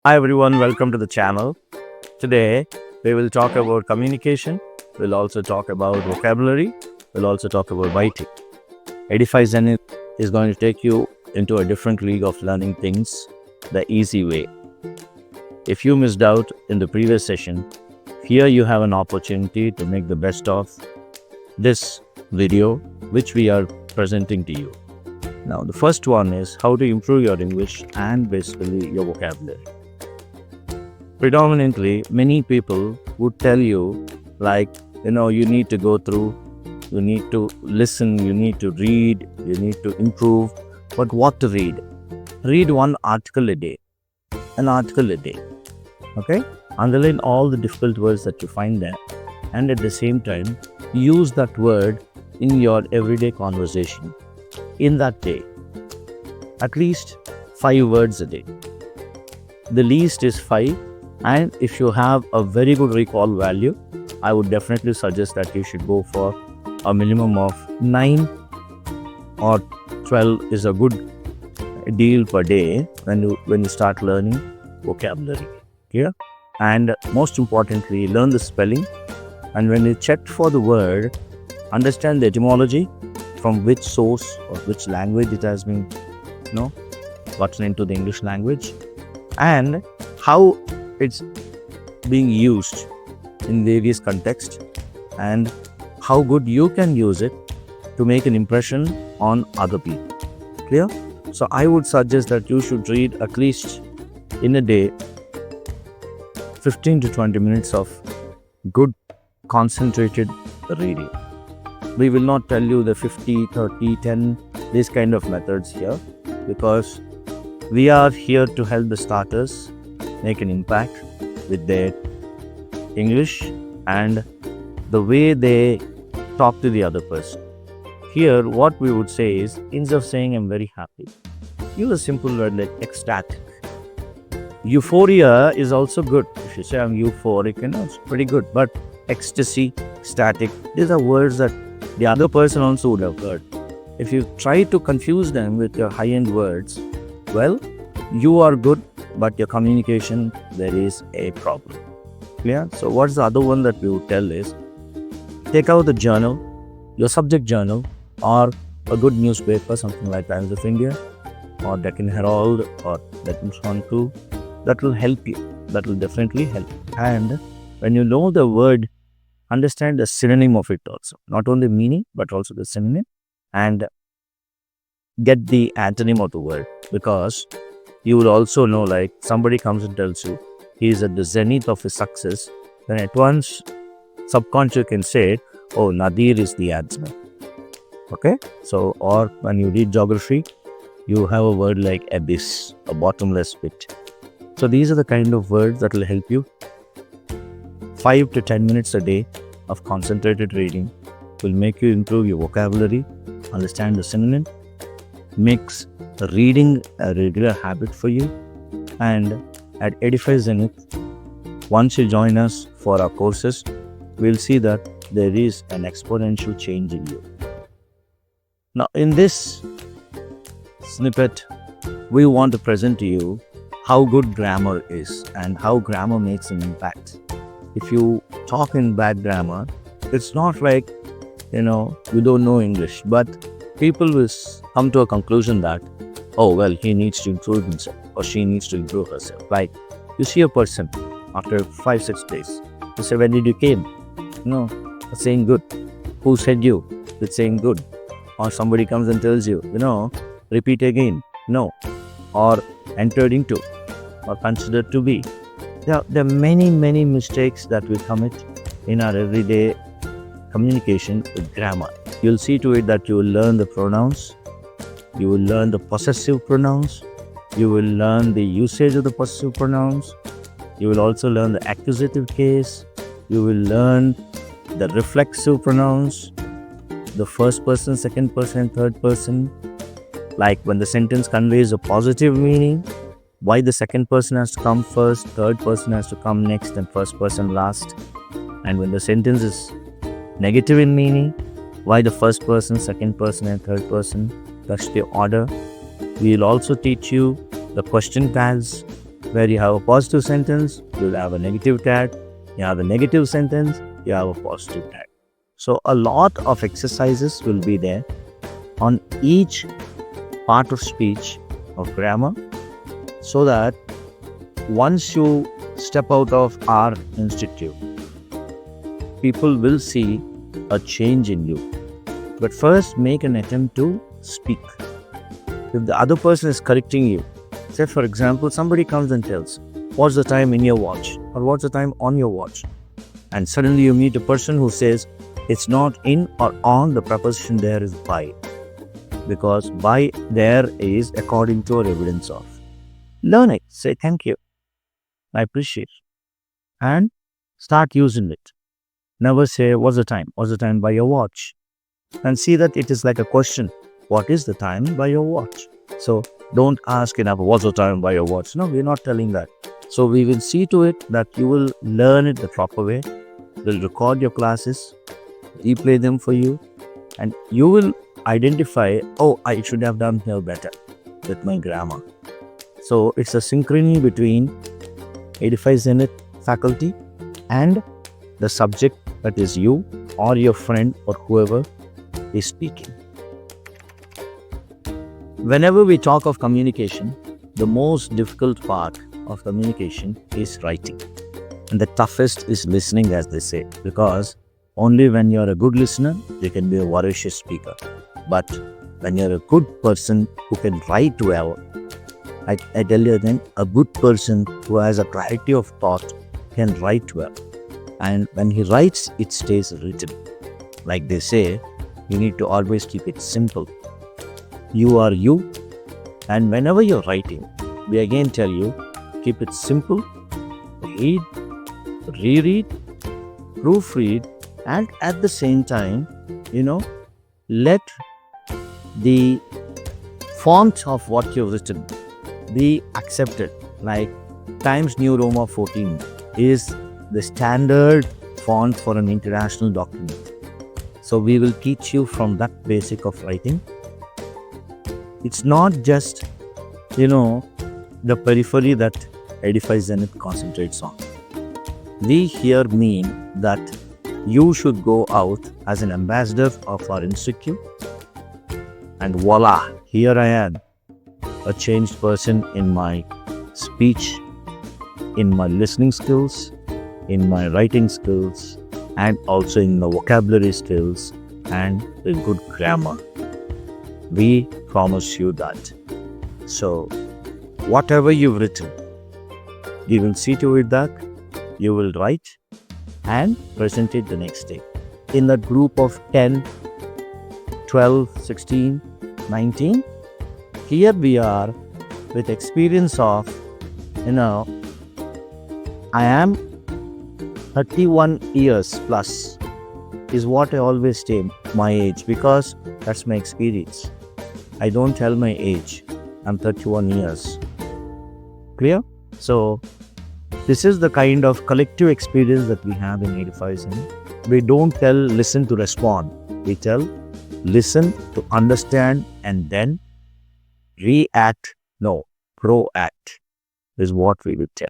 Hi everyone, welcome to the channel. Today we will talk about communication, we'll also talk about vocabulary, we'll also talk about writing. Edify Zenith is going to take you into a different league of learning things the easy way. If you missed out in the previous session, here you have an opportunity to make the best of this video which we are presenting to you. Now the first one is how to improve your English and basically your vocabulary. Predominantly, many people would tell you you need to go through, you need to listen, you need to read, you need to improve. But what to read? Read one article a day, okay? Underline all the difficult words that you find there, and at the same time, use that word in your everyday conversation. In that day, at least 5 words a day. The least is 5. And if you have a very good recall value, I would definitely suggest that you should go for a minimum of 9 or 12 is a good deal per day when you start learning vocabulary. Yeah? And most importantly, learn the spelling. And when you check for the word, understand the etymology, from which source or which language it has been gotten into the English language, and how it's being used in various contexts, and how good you can use it to make an impression on other people. Clear? So I would suggest that you should read at least in a day 15 to 20 minutes of good concentrated reading. We will not tell you the 50, 30, 10, these kind of methods here, because we are here to help the starters make an impact with their English and the way they talk to the other person. Here, what we would say is, instead of saying I'm very happy, use a simple word like ecstatic. Euphoria is also good. If you say I'm euphoric, it's pretty good. But ecstasy, ecstatic, these are words that the other person also would have heard. If you try to confuse them with your high-end words, well, you are good, but your communication, there is a problem. Clear? So what's the other one that we would tell is, take out the journal, your subject journal, or a good newspaper, something like Times of India, or Deccan Herald, or Deccan Chronicle. That will help you. That will definitely help you. And when you know the word, understand the synonym of it also. Not only meaning, but also the synonym. And get the antonym of the word. Because you will also know, like somebody comes and tells you he is at the zenith of his success, then at once subconscious can say, oh, Nadir is the answer. Okay? So, or when you read geography, you have a word like abyss, a bottomless pit. So these are the kind of words that will help you. 5 to 10 minutes a day of concentrated reading will make you improve your vocabulary, understand the synonym, makes reading a regular habit for you. And at Edify Zenith, once you join us for our courses, we'll see that there is an exponential change in you. Now in this snippet, we want to present to you how good grammar is and how grammar makes an impact. If you talk in bad grammar, it's not like you don't know English, but people will come to a conclusion that, oh, well, he needs to improve himself or she needs to improve herself. Like, you see a person after 5-6 days, you say, when did you came? Saying good. Who said you? It's saying good. Or somebody comes and tells you, repeat again. No. Or entered into or considered to be. There are many, many mistakes that we commit in our everyday communication with grammar. You'll see to it that you will learn the pronouns, you will learn the possessive pronouns, you will learn the usage of the possessive pronouns, you will also learn the accusative case, you will learn the reflexive pronouns, the first person, second person, third person, like when the sentence conveys a positive meaning, why the second person has to come first, third person has to come next, and first person last. And when the sentence is negative in meaning, why the first person, second person, and third person, that's the order. We will also teach you the question tags, Where you have a positive sentence, you'll have a negative tag. You have a negative sentence, you have a positive tag. So a lot of exercises will be there on each part of speech of grammar, so that once you step out of our institute, people will see a change in you. But first, make an attempt to speak. If the other person is correcting you, say for example, somebody comes and tells, what's the time in your watch, or what's the time on your watch? And suddenly you meet a person who says, it's not in or on, the preposition there is by. Because by there is according to our evidence of. Learn it. Say thank you. I appreciate it. And start using it. Never say, what's the time? What's the time by your watch? And see that it is like a question. What is the time by your watch? So don't ask enough, what's the time by your watch? No, we're not telling that. So we will see to it that you will learn it the proper way. We'll record your classes, replay them for you, and you will identify, oh, I should have done here better with my grammar. So it's a synchrony between 85 Zenith faculty and the subject, that is you or your friend or whoever is speaking. Whenever we talk of communication, the most difficult part of communication is writing. And the toughest is listening, as they say, because only when you're a good listener, you can be a voracious speaker. But when you're a good person who can write well, I tell you then, a good person who has a clarity of thought can write well. And when he writes, it stays written. Like they say, you need to always keep it simple. You are you, and whenever you're writing, we again tell you, keep it simple, read, reread, proofread, and at the same time, let the font of what you've written be accepted. Like Times New Roman 14 is the standard font for an international document. So we will teach you from that basic of writing. It's not just, the periphery that Edifies Zenith concentrates on. We here mean that you should go out as an ambassador of our institute, and voila, here I am, a changed person in my speech, in my listening skills, in my writing skills, and also in the vocabulary skills and the good grammar. We promise you that. So, whatever you've written, you will see to it that you will write and present it the next day. In that group of 10, 12, 16, 19, here we are with experience of, I am 31 years plus is what I always say, my age, because that's my experience. I don't tell my age. I'm 31 years. Clear? So, this is the kind of collective experience that we have in 85. We don't tell listen to respond. We tell listen to understand and then react. No, proact is what we will tell.